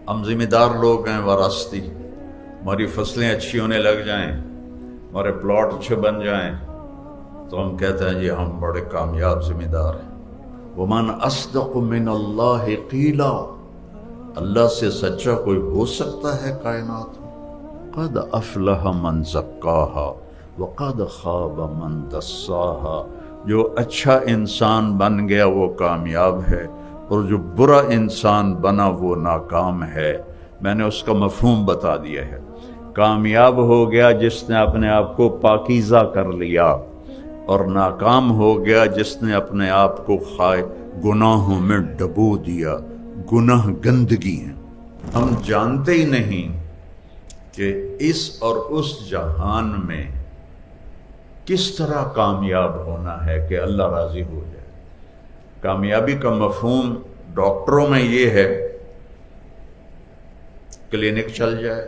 ہم ذمہ دار لوگ ہیں وراثتی، ہماری فصلیں اچھی ہونے لگ جائیں، ہمارے پلاٹ اچھے بن جائیں تو ہم کہتے ہیں جی ہم بڑے کامیاب ذمہ دار ہیں۔ وَمَنْ أَصْدَقُ مِنَ اللَّهِ قِيلًا، اللہ سے سچا کوئی ہو سکتا ہے کائنات میں؟ قَدْ أَفْلَحَ مَنْ زَكَّاهَا وَقَدْ خَابَ مَنْ دَسَّاهَا، جو اچھا انسان بن گیا وہ کامیاب ہے، اور جو برا انسان بنا وہ ناکام ہے۔ میں نے اس کا مفہوم بتا دیا ہے۔ کامیاب ہو گیا جس نے اپنے آپ کو پاکیزہ کر لیا، اور ناکام ہو گیا جس نے اپنے آپ کو گناہوں میں ڈبو دیا۔ گناہ گندگی ہیں، ہم جانتے ہی نہیں کہ اس اور اس جہان میں کس طرح کامیاب ہونا ہے کہ اللہ راضی ہو جائے۔ کامیابی کا مفہوم ڈاکٹروں میں یہ ہے، کلینک چل جائے،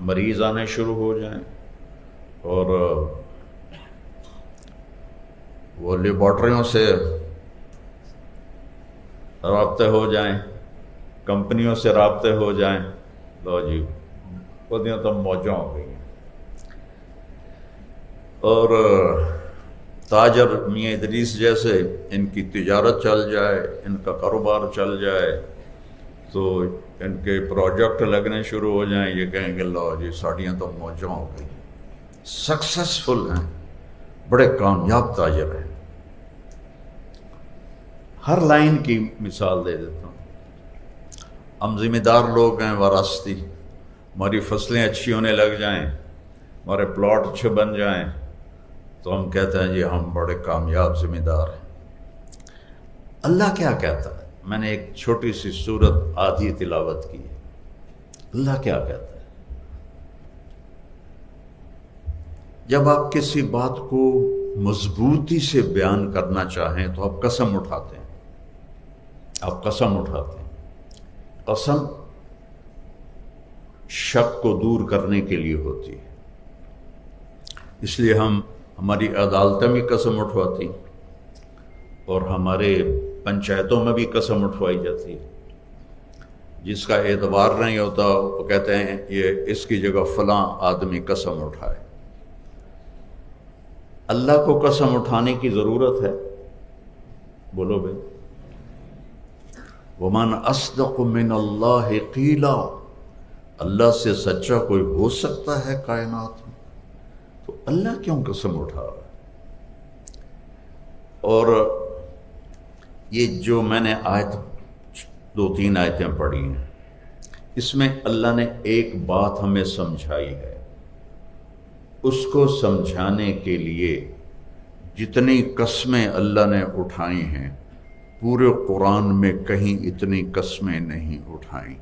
مریض آنے شروع ہو جائیں، اور وہ لیبارٹریوں سے رابطے ہو جائیں، کمپنیوں سے رابطے ہو جائیں، لو جی وہ تو موجوں ہو گئی ہیں۔ اور تاجر میاں ادریس جیسے ان کی تجارت چل جائے، ان کا کاروبار چل جائے، تو ان کے پروجیکٹ لگنے شروع ہو جائیں، یہ کہیں گے لو جی ساڑیاں تو موجوں ہو گئی، سکسیسفل ہیں، بڑے کامیاب تاجر ہیں۔ ہر لائن کی مثال دے دیتا ہوں۔ ہم ذمہ دار لوگ ہیں وراثتی، ہماری فصلیں اچھی ہونے لگ جائیں، ہمارے پلاٹ اچھے بن جائیں تو ہم کہتے ہیں جی ہم بڑے کامیاب ذمہ دار ہیں۔ اللہ کیا کہتا ہے؟ میں نے ایک چھوٹی سی سورت آدھی تلاوت کی۔ اللہ کیا کہتا ہے؟ جب آپ کسی بات کو مضبوطی سے بیان کرنا چاہیں تو آپ قسم اٹھاتے ہیں، آپ قسم اٹھاتے ہیں۔ قسم شک کو دور کرنے کے لیے ہوتی ہے، اس لیے ہماری عدالتیں بھی قسم اٹھواتی، اور ہمارے پنچایتوں میں بھی قسم اٹھوائی جاتی ہے۔ جس کا اعتبار نہیں ہوتا وہ کہتے ہیں یہ اس کی جگہ فلاں آدمی قسم اٹھائے۔ اللہ کو قسم اٹھانے کی ضرورت ہے؟ بولو بھائی۔ وَمَنْ أَصْدَقُ مِنَ اللَّهِ قِيلًا، اللہ سے سچا کوئی ہو سکتا ہے کائنات میں؟ تو اللہ کیوں قسم اٹھا رہا ہے؟ اور یہ جو میں نے دو تین آیتیں پڑھی ہیں، اس میں اللہ نے ایک بات ہمیں سمجھائی ہے۔ اس کو سمجھانے کے لیے جتنی قسمیں اللہ نے اٹھائی ہیں، پورے قرآن میں کہیں اتنی قسمیں نہیں اٹھائیں۔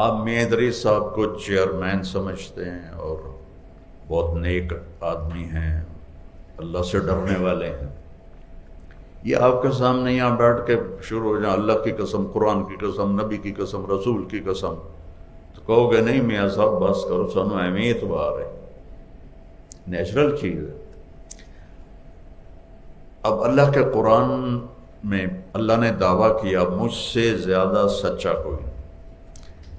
آپ میاں ادریس صاحب کو چیئرمین سمجھتے ہیں اور بہت نیک آدمی ہیں، اللہ سے ڈرنے والے ہیں۔ یہ آپ کے سامنے یہاں بیٹھ کے شروع ہو جائیں اللہ کی قسم، قرآن کی قسم، نبی کی قسم، رسول کی قسم، تو کہو گے نہیں میاں صاحب بس کرو، سانو اہمیت بار ہے، نیچرل چیز ہے۔ اب اللہ کے قرآن میں اللہ نے دعویٰ کیا مجھ سے زیادہ سچا کوئی نہیں۔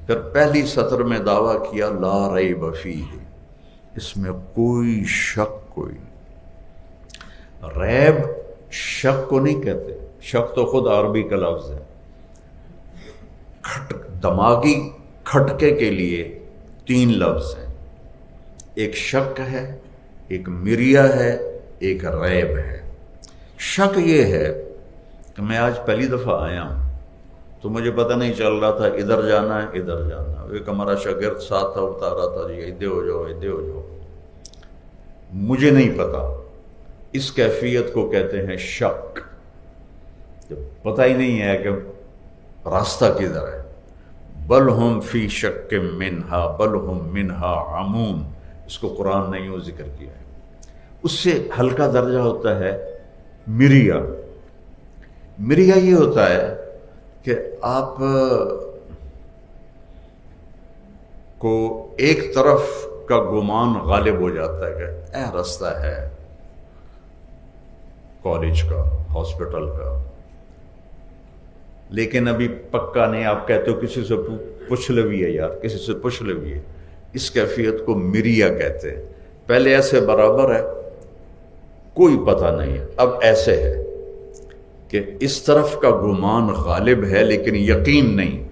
پھر پہلی سطر میں دعویٰ کیا لا ریب فیہ، اس میں کوئی شک کوئی نہیں۔ ریب شک کو نہیں کہتے، شک تو خود عربی کا لفظ ہے۔ دماغی کھٹکے کے لیے تین لفظ ہیں، ایک شک ہے، ایک مریا ہے، ایک ریب ہے۔ شک یہ ہے کہ میں آج پہلی دفعہ آیا ہوں تو مجھے پتہ نہیں چل رہا تھا ادھر جانا ہے ادھر جانا ہے، ایک ہمارا شاگرد ساتھ تھا بتا رہا تھا جی ادھر ہو جاؤ ادھر ہو جاؤ، مجھے نہیں پتا۔ اس کیفیت کو کہتے ہیں شک، جب پتہ ہی نہیں ہے کہ راستہ کدھر ہے۔ بل ہم فی شک منہا بل ہم منہا عمون، اس کو قرآن نے یوں ذکر کیا ہے۔ اس سے ہلکا درجہ ہوتا ہے مریا۔ مریا یہ ہوتا ہے کہ آپ کو ایک طرف کا گمان غالب ہو جاتا ہے کہ اے راستہ ہے کالج کا، ہاسپٹل کا، لیکن ابھی پکا نہیں. آپ کہتے ہو کسی سے پوچھ لوی ہے یار، کسی سے پوچھ لوی ہے. اس کیفیت کو مریا کہتے ہیں. پہلے ایسے برابر ہے، کوئی پتہ نہیں ہے. اب ایسے ہے کہ اس طرف کا گمان غالب ہے لیکن یقین نہیں.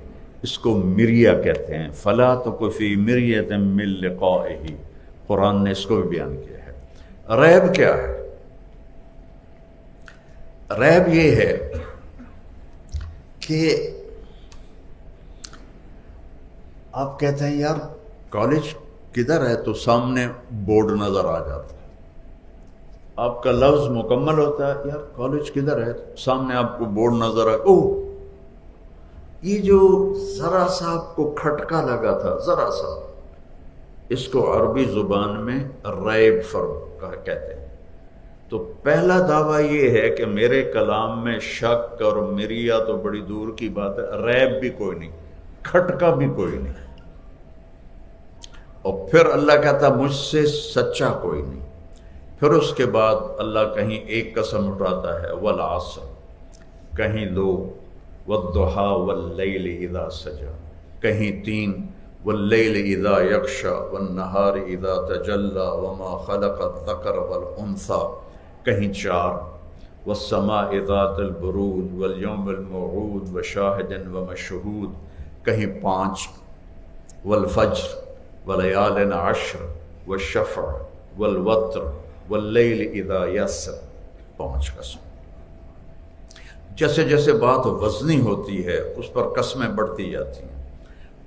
اس کو مریا کہتے ہیں. فلا تک فی مریۃ من لقائہ، قرآن نے اس کو بھی بیان کیا ہے. ریب کیا ہے؟ ریب یہ ہے کہ آپ کہتے ہیں یار کالج کدھر ہے، تو سامنے بورڈ نظر آ جاتا ہے. آپ کا لفظ مکمل ہوتا ہے یار کالج کدھر ہے، سامنے آپ کو بورڈ نظر آ. یہ جو ذرا سا آپ کو کھٹکا لگا تھا، ذرا سا، اس کو عربی زبان میں ریب کہتے ہیں. تو پہلا دعویٰ یہ ہے کہ میرے کلام میں شک اور مریا تو بڑی دور کی بات ہے، ریب بھی کوئی نہیں، کھٹکا بھی کوئی نہیں. اور پھر اللہ کہتا مجھ سے سچا کوئی نہیں. پھر اس کے بعد اللہ کہیں ایک قسم اٹھاتا ہے والعصر، کہیں دو والضحا واللیل اذا سجا، کہیں تین واللیل اذا یغشا والنہار اذا تجلی وما خلق الذکر والانثی، کہیں چار والسماء ذات البروج والیوم الموعود وشاہد ومشہود، کہیں پانچ والفجر ولیال عشر والشفع والوتر واللیل اذا یسر، 5 قسم. جیسے جیسے بات وزنی ہوتی ہے اس پر قسمیں بڑھتی جاتی ہیں.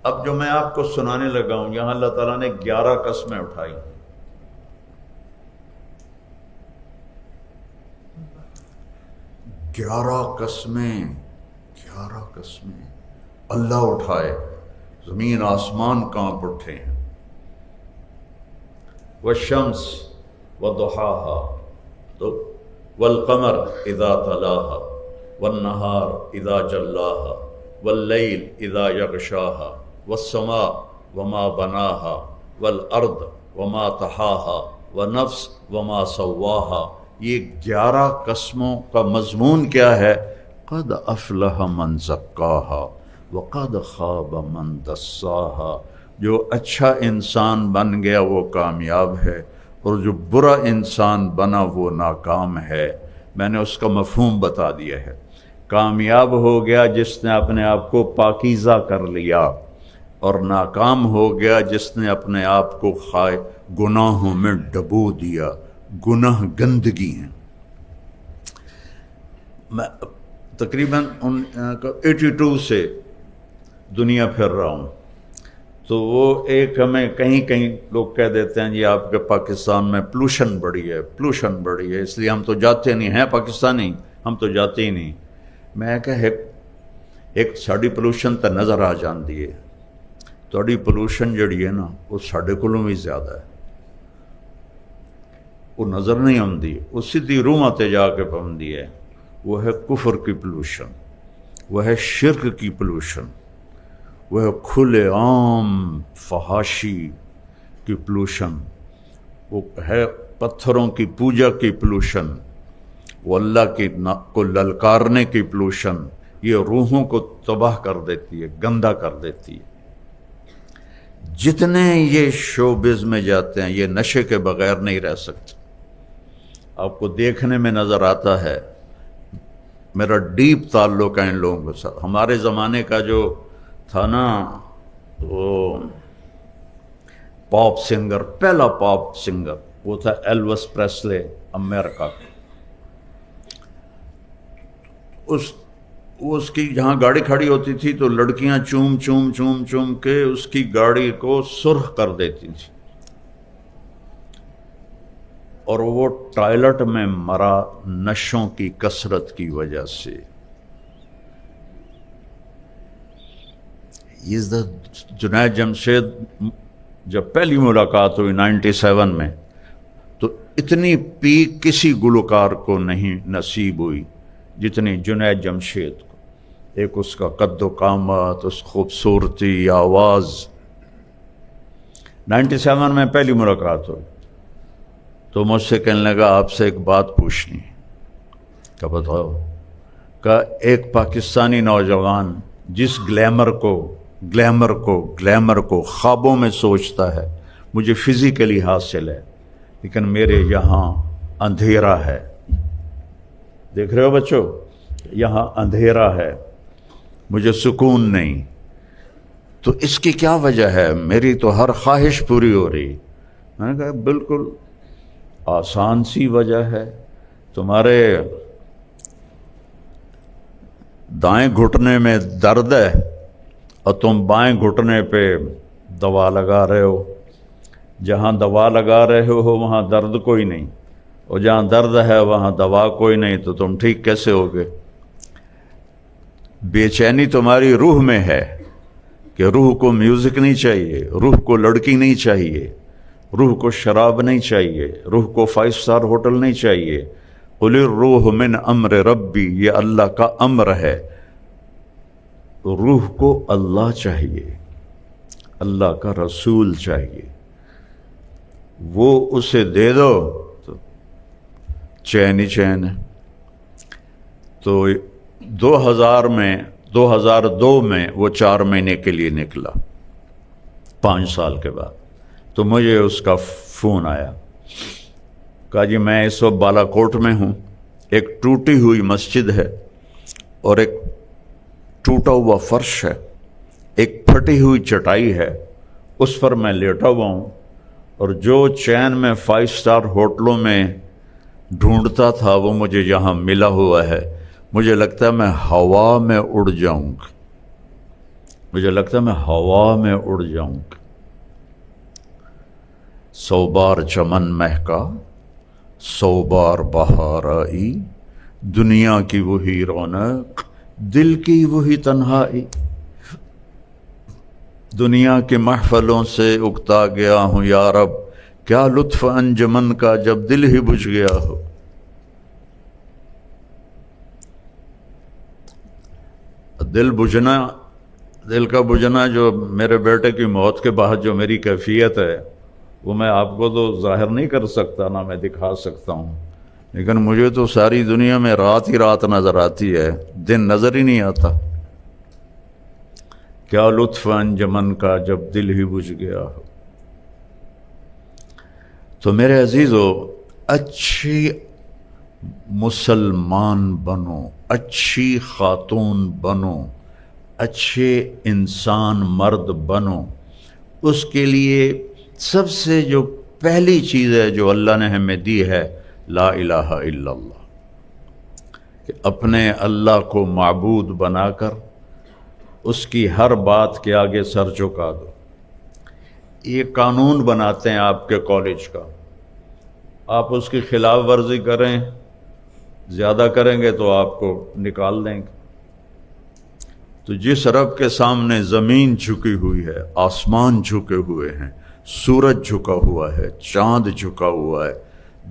اب جو میں آپ کو سنانے لگا ہوں یہاں اللہ تعالیٰ نے 11 قسمیں اٹھائی. 11 قسمیں اللہ اٹھائے، زمین آسمان کانپ اٹھے ہیں. والشمس وضحاها والقمر اذا تلاها والنہار اذا جلاها واللیل اذا یغشاها والسماء وما بناها والارض وما طحاها ونفس وما سواها. یہ 11 قسموں کا مضمون کیا ہے؟ قد افلح من زکاها وقد خاب من دساها. جو اچھا انسان بن گیا وہ کامیاب ہے، اور جو برا انسان بنا وہ ناکام ہے. میں نے اس کا مفہوم بتا دیا ہے. کامیاب ہو گیا جس نے اپنے آپ کو پاکیزہ کر لیا، اور ناکام ہو گیا جس نے اپنے آپ کو گناہوں میں ڈبو دیا. گناہ گندگی ہیں. میں تقریباً 82 سے دنیا پھر رہا ہوں، تو وہ ایک ہمیں کہیں لوگ کہہ دیتے ہیں جی آپ کے پاکستان میں پولوشن بڑی ہے اس لیے ہم تو جاتے نہیں ہیں، پاکستانی ہم تو جاتے ہی نہیں. میں کہ ایک ساڑی پولوشن تو نظر آ جاندی ہے، تھوڑی پولوشن جڑی ہے نا وہ ساڑے کولوں بھی زیادہ ہے، وہ نظر نہیں آتی، وہ سیدھی روحاں تے جا کے پوندی ہے. وہ ہے کفر کی پولوشن، وہ ہے شرک کی پولوشن، وہ ہے کھلے عام فحاشی کی پولوشن، وہ ہے پتھروں کی پوجا کی پولوشن، وہ اللہ کو للکارنے کی پولوشن. یہ روحوں کو تباہ کر دیتی ہے، گندا کر دیتی ہے. جتنے یہ شوبز میں جاتے ہیں یہ نشے کے بغیر نہیں رہ سکتے. آپ کو دیکھنے میں نظر آتا ہے. میرا ڈیپ تعلق ہے ان لوگوں کے ساتھ. ہمارے زمانے کا جو تھا نا وہ پاپ سنگر، پہلا پاپ سنگر وہ تھا ایلوس پریسلے، امریکہ کا. اس کی جہاں گاڑی کھڑی ہوتی تھی تو لڑکیاں چوم کے اس کی گاڑی کو سرخ کر دیتی تھی، اور وہ ٹائلٹ میں مرا نشوں کی کثرت کی وجہ سے. جنید جمشید جب پہلی ملاقات ہوئی 97 میں تو اتنی پیک کسی گلوکار کو نہیں نصیب ہوئی جتنی جنید جمشید کو. ایک اس کا قد و قامت، اس خوبصورتی، آواز. 97 میں پہلی ملاقات ہوئی تو مجھ سے کہنے لگا آپ سے ایک بات پوچھنی. کیا بتاؤ؟ کا ایک پاکستانی نوجوان جس گلیمر کو خوابوں میں سوچتا ہے مجھے فزیکلی حاصل ہے، لیکن میرے یہاں اندھیرا ہے. دیکھ رہے ہو بچوں، یہاں اندھیرا ہے، مجھے سکون نہیں. تو اس کی کیا وجہ ہے؟ میری تو ہر خواہش پوری ہو رہی. میں نے کہا بالکل آسان سی وجہ ہے، تمہارے دائیں گھٹنے میں درد ہے اور تم بائیں گھٹنے پہ دوا لگا رہے ہو. جہاں دوا لگا رہے ہو وہاں درد کوئی نہیں، اور جہاں درد ہے وہاں دوا کوئی نہیں، تو تم ٹھیک کیسے ہوگے؟ بے چینی تمہاری روح میں ہے کہ روح کو میوزک نہیں چاہیے، روح کو لڑکی نہیں چاہیے، روح کو شراب نہیں چاہیے، روح کو 5 اسٹار ہوٹل نہیں چاہیے. قل الروح من امر ربی، یہ اللہ کا امر ہے. روح کو اللہ چاہیے، اللہ کا رسول چاہیے. وہ اسے دے دو تو چین ہی چین ہے. تو 2002 میں وہ 4 مہینے کے لیے نکلا، 5 سال کے بعد. تو مجھے اس کا فون آیا، کہا جی میں اس وقت بالا کوٹ میں ہوں، ایک ٹوٹی ہوئی مسجد ہے اور ایک ٹوٹا ہوا فرش ہے، ایک پھٹی ہوئی چٹائی ہے، اس پر میں لیٹا ہوا ہوں، اور جو چین میں 5 اسٹار ہوٹلوں میں ڈھونڈتا تھا وہ مجھے یہاں ملا ہوا ہے. مجھے لگتا ہے میں ہوا میں اڑ جاؤں گا، مجھے لگتا ہے میں ہوا میں اڑ جاؤں گا. 100 بار چمن مہکا، 100 بار بہار آئی، دنیا کی وہی رونق، دل کی وہی تنہائی. دنیا کی محفلوں سے اکتا گیا ہوں یا رب، کیا لطف انجمن کا جب دل ہی بجھ گیا ہو. دل کا بجھنا جو میرے بیٹے کی موت کے بعد جو میری کیفیت ہے وہ میں آپ کو تو ظاہر نہیں کر سکتا، نہ میں دکھا سکتا ہوں، لیکن مجھے تو ساری دنیا میں رات ہی رات نظر آتی ہے، دن نظر ہی نہیں آتا. کیا لطف انجمن کا جب دل ہی بجھ گیا ہو. تو میرے عزیزو، اچھی مسلمان بنو، اچھی خاتون بنو، اچھے انسان مرد بنو. اس کے لیے سب سے جو پہلی چیز ہے جو اللہ نے ہمیں دی ہے، لا الہ الا اللہ، کہ اپنے اللہ کو معبود بنا کر اس کی ہر بات کے آگے سر جھکا دو. یہ قانون بناتے ہیں آپ کے کالج کا، آپ اس کی خلاف ورزی کریں، زیادہ کریں گے تو آپ کو نکال دیں گے. تو جس رب کے سامنے زمین جھکی ہوئی ہے، آسمان جھکے ہوئے ہیں، سورج جھکا ہوا ہے، چاند جھکا ہوا ہے،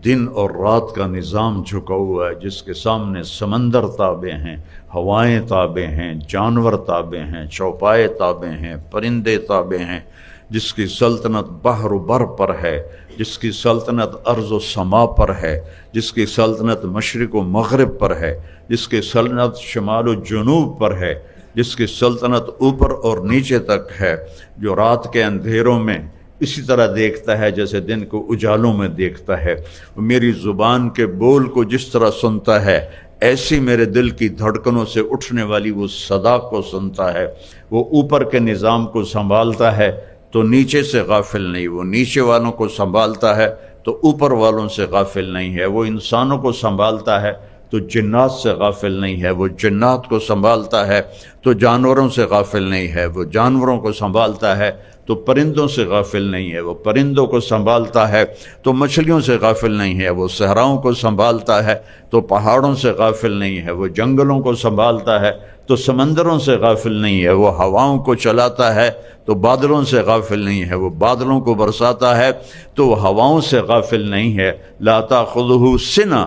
دن اور رات کا نظام جھکا ہوا ہے، جس کے سامنے سمندر تابع ہیں، ہوائیں تابع ہیں، جانور تابع ہیں، چوپائے تابع ہیں، پرندے تابع ہیں، جس کی سلطنت بحر و بر پر ہے، جس کی سلطنت ارض و سما پر ہے، جس کی سلطنت مشرق و مغرب پر ہے، جس کی سلطنت شمال و جنوب پر ہے، جس کی سلطنت اوپر اور نیچے تک ہے، جو رات کے اندھیروں میں اسی طرح دیکھتا ہے جیسے دن کو اجالوں میں دیکھتا ہے. میری زبان کے بول کو جس طرح سنتا ہے، ایسی میرے دل کی دھڑکنوں سے اٹھنے والی وہ صدا کو سنتا ہے. وہ اوپر کے نظام کو سنبھالتا ہے تو نیچے سے غافل نہیں، وہ نیچے والوں کو سنبھالتا ہے تو اوپر والوں سے غافل نہیں ہے. وہ انسانوں کو سنبھالتا ہے تو جنات سے غافل نہیں ہے، وہ جنات کو سنبھالتا ہے تو جانوروں سے غافل نہیں ہے، وہ جانوروں کو سنبھالتا ہے تو پرندوں سے غافل نہیں ہے، وہ پرندوں کو سنبھالتا ہے تو مچھلیوں سے غافل نہیں ہے، وہ صحراؤں کو سنبھالتا ہے تو پہاڑوں سے غافل نہیں ہے، وہ جنگلوں کو سنبھالتا ہے تو سمندروں سے غافل نہیں ہے، وہ ہواؤں کو چلاتا ہے تو بادلوں سے غافل نہیں ہے، وہ بادلوں کو برساتا ہے تو وہ ہواؤں سے غافل نہیں ہے. لا تأخذہ سنہ،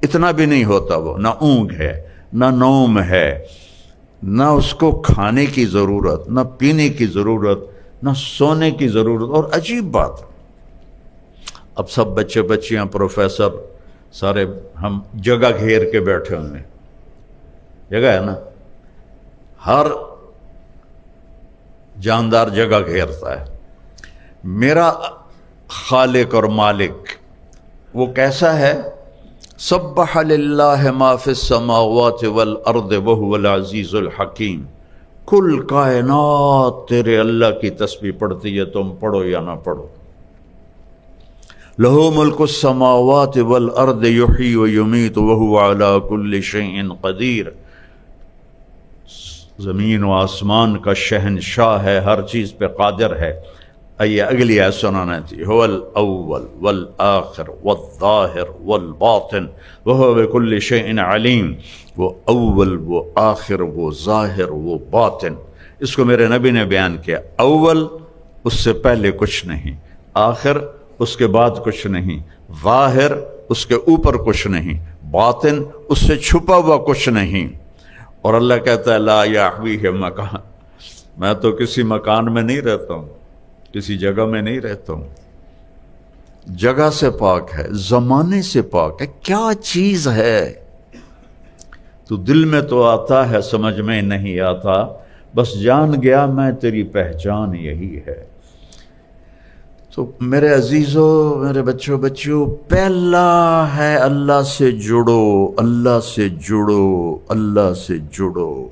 اتنا بھی نہیں ہوتا، وہ نہ اونگ ہے، نہ نوم ہے، نہ اس کو کھانے کی ضرورت، نہ پینے کی ضرورت، نہ سونے کی ضرورت. اور عجیب بات، اب سب بچے بچیاں پروفیسر سارے ہم جگہ گھیر کے بیٹھے ہوئے ہیں. جگہ ہے نا، ہر جاندار جگہ گھیرتا ہے۔ میرا خالق اور مالک وہ کیسا ہے؟ سبح للہ ما فی السماوات والارض وہو العزیز الحکیم، کل کائنات تیرے اللہ کی تسبیح پڑھتی ہے، تم پڑھو یا نہ پڑھو۔ لہ ملک السماوات والارض یحیی و یمیت وہو علی کل شیء قدیر، زمین و آسمان کا شہنشاہ ہے، ہر چیز پہ قادر ہے۔ آئیے اگلی آیت سنانا تھی۔ هو الاول والآخر والظاہر والباطن وہو بکل شیء علیم، وہ اول، وہ آخر، وہ ظاہر، وہ باطن۔ اس کو میرے نبی نے بیان کیا، اول اس سے پہلے کچھ نہیں، آخر اس کے بعد کچھ نہیں، ظاہر اس کے اوپر کچھ نہیں، باطن اس سے چھپا ہوا کچھ نہیں۔ اور اللہ کہتا ہے لا یحویہ مکان، میں تو کسی مکان میں نہیں رہتا ہوں، کسی جگہ میں نہیں رہتا ہوں، جگہ سے پاک ہے، زمانے سے پاک ہے۔ کیا چیز ہے؟ تو دل میں تو آتا ہے، سمجھ میں نہیں آتا، بس جان گیا میں تیری پہچان یہی ہے۔ تو میرے عزیزو، میرے بچوں، پہلا ہے اللہ سے جڑو، اللہ سے جڑو، اللہ سے جڑو۔